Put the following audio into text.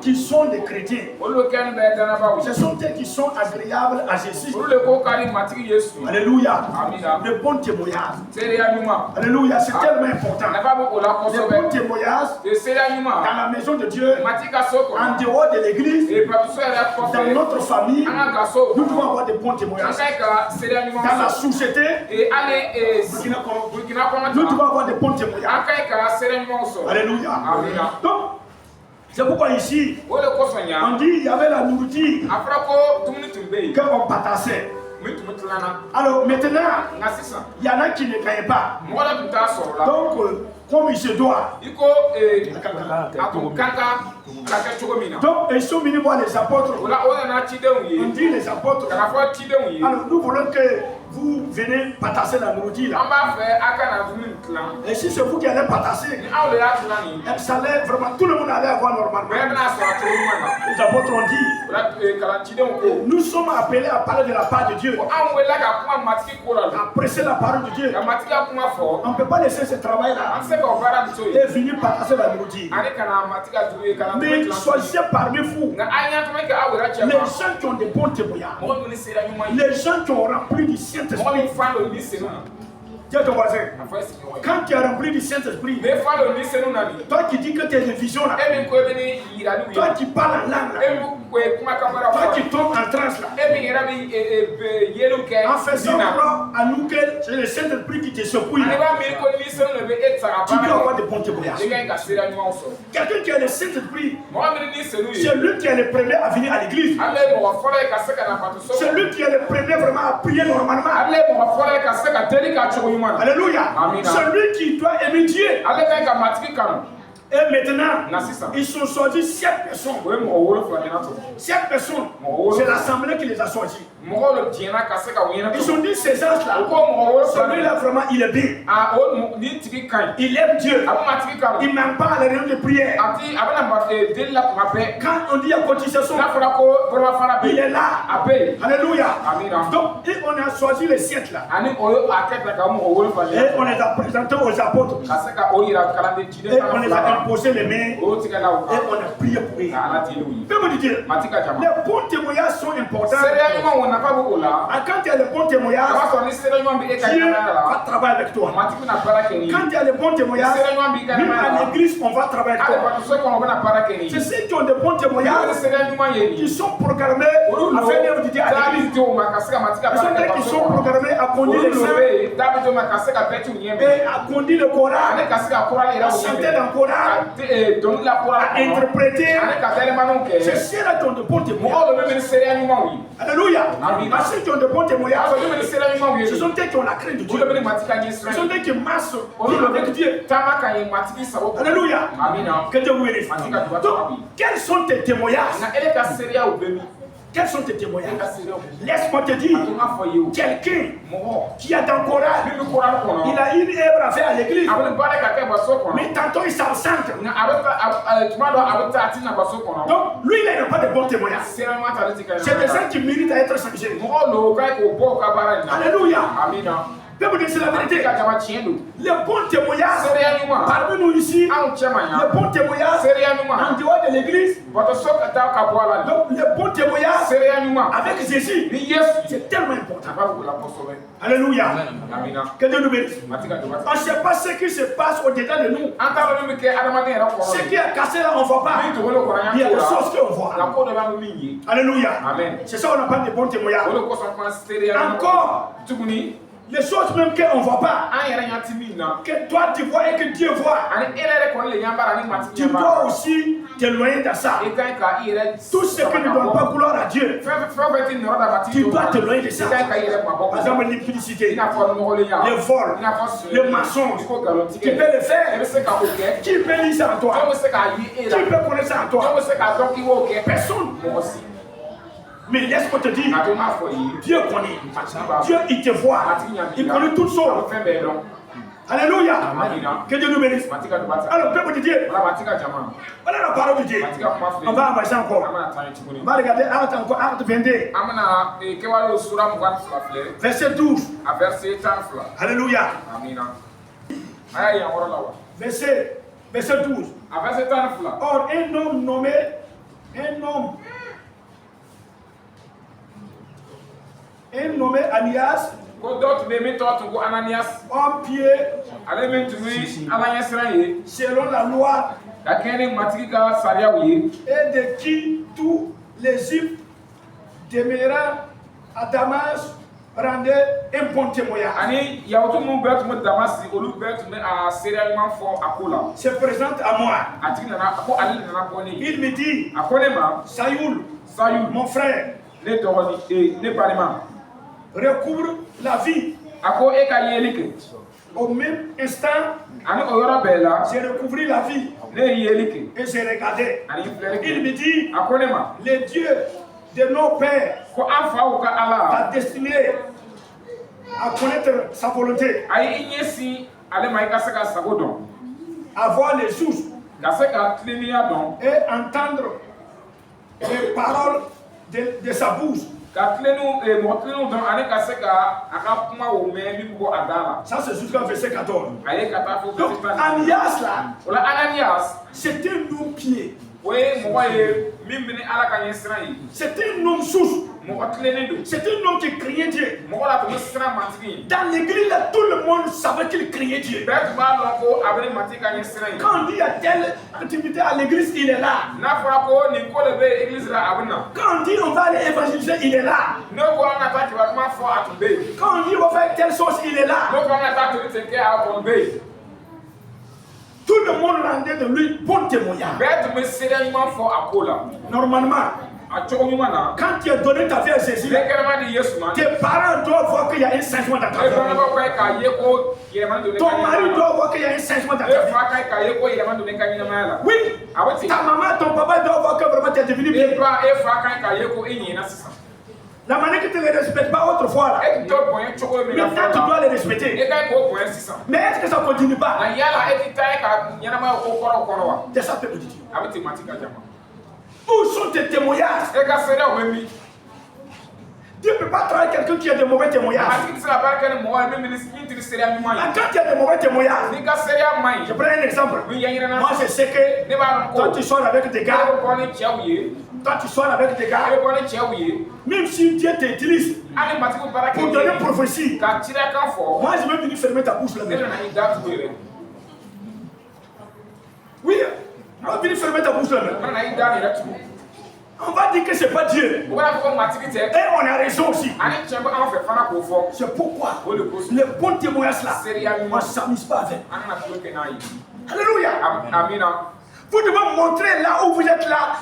qui sont des chrétiens. Ce sont eux qui sont agréables à Jésus. Alléluia. Le bon témoignage. Alléluia, c'est tellement important. Le bon témoignage dans la maison de Dieu, en dehors de l'église, dans notre famille, nous devons avoir des bons témoignages. Dans la société, nous devons avoir des bons témoignages. Alléluia. Donc, c'est pourquoi ici, on dit qu'il y avait la nourriture qu'on patassait. Alors maintenant, il y en a qui ne gagnent pas. Donc, comme il se doit. Donc, ils sont venus voir les apôtres. On dit les apôtres. Alors, nous voulons que vous venez patasser la nourriture. Et si c'est vous qui allez patasser, ça allait vraiment, tout le monde allait avoir normalement. Les apôtres ont dit, nous sommes appelés à parler de la part de Dieu, à presser la parole de Dieu. On ne peut pas laisser ce travail-là et venir patasser la nourriture. Mais choisissez parmi vous les gens qui ont des bons témoignages, les gens qui ont rempli du Saint-Esprit. Dis à ton voisin, quand tu es rempli du Saint-Esprit, toi qui dis que tu as des visions là, toi qui parles en langue là, toi qui tombes en transe là, en faisant croire à nous que c'est le Saint-Esprit qui te secoue là, tu dois avoir des bons témoignages. Quelqu'un qui a le Saint-Esprit, c'est lui qui est le premier à venir à l'église. C'est lui qui est le premier vraiment à prier normalement. Alléluia. Celui qui doit aimer Dieu. Et maintenant, ils sont choisis 7 personnes. 7 personnes, c'est l'assemblée qui les a choisis. Ils ont dit ces gens-là, celui-là vraiment il est bien. Il aime Dieu. Il ne manque pas à la réunion de prière. Quand on dit à cotisation, il est là. Alléluia. Donc on a choisi les 7 là. Et on les a présentés aux apôtres. Et on les a imposé les mains. Et on a prié pour eux. Les bons témoignages sont importants. Quand tu as le bon témoignage, Dieu va travailler avec toi. Quand tu as le bon témoignage, même à l'église, on va travailler avec toi. C'est ceux qui ont de bons témoignages qui sont programmés à faire l'œuvre de Dieu à l'église. Ce sont ceux qui sont programmés à conduire les saints et à conduire le Coran, à chanter dans le Coran, à interpréter. C'est ceux-là qui ont de bons témoignages. Alléluia. Parce qu'ils ont de bons témoignages, ce sont eux qui ont la crainte de Dieu. Ce sont eux qui marchent avec Dieu. Alléluia. Que Dieu vous bénisse. Donc, quels sont tes témoignages? Quels sont tes témoignages? Laisse-moi te dire, quelqu'un qui a dans le Coran, il a une œuvre à faire à l'église, mais tantôt il s'absente. Donc lui il n'a pas de bons témoignages. C'est des gens qui méritent à être changés. Alléluia. C'est la vérité. Les bons témoignages parmi nous ici, les bons témoignages en dehors de l'église. Donc les bons témoignages avec Jésus, c'est tellement important. Alléluia. Que Dieu nous bénisse. On ne sait pas ce qui se passe au-dedans de nous. Ce qui est cassé là, on ne voit pas. Il y a des choses qu'on voit. Alléluia. C'est ça qu'on appelle des bons témoignages. Encore. Les choses même qu'on ne voit pas, que toi tu vois et que Dieu voit, tu dois aussi t'éloigner de ça. Tout ce qui ne donne pas gloire à Dieu, tu dois t'éloigner de ça. Par exemple l'impudicité, le vol, le mensonge, tu peux le faire. Qui peut lire ça en toi? Qui peut connaître ça en toi? Personne. Mais laisse-moi te dire, Dieu connaît. Dieu, il te voit. Il connaît toutes choses. Alléluia. Que Dieu nous bénisse. Alors, peuple de Dieu, voilà la parole de Dieu. On va avancer encore. On va regarder Acte 22. Verset 12. Alléluia. Verset 12. Or, un homme nommé nommé Ananias, homme pieux, selon la loi, et de qui tout l'Égypte demeura à Damas rendait un bon témoignage. Se présente à moi. Il me dit, Sayoul, mon frère, recouvre la vie. Au même instant, j'ai recouvert la vie et j'ai regardé. Il me dit, le Dieu de nos pères a destiné à connaître sa volonté, à voir les sources et entendre les paroles de sa bouche. Ça c'est jusqu'à verset 14. Donc Ananias là, c'était un homme pied. C'était un homme source. C'était un homme qui criait Dieu. Dans l'église, tout le monde savait qu'il criait Dieu. Quand on dit il y a telle activité à l'église, il est là. Quand on dit on va aller évangéliser, il est là. Quand on dit on va faire telle chose, il est là. Tout le monde rendait de lui bon témoignage. Normalement, quand tu as donné ta vie à Jésus, tes parents doivent voir qu'il y a un changement dans ta vie. Ton mari doit voir qu'il y a un changement dans ta vie. Oui, ta maman, ton papa doit voir que vraiment tu es devenu bien. La manière que tu ne les respectes pas autrefois là, maintenant tu dois les respecter. Mais est-ce que ça ne continue pas? C'est ça que tu dis. Où sont tes témoignages? Dieu ne peut pas travailler quelqu'un qui a de mauvais témoignages. Quand tu as de mauvais témoignages, je prends un exemple. Moi je sais que quand tu sors avec des gars, même si Dieu t'utilise pour donner une prophétie, moi je vais venir fermer ta bouche là-dedans. Oui, on va venir fermer ta bouche là-dedans. On va dire que ce n'est pas Dieu. Et on a raison aussi. C'est pourquoi le bon témoignage là, on ne s'amuse pas avec. Alléluia. Vous devez montrer là où vous êtes là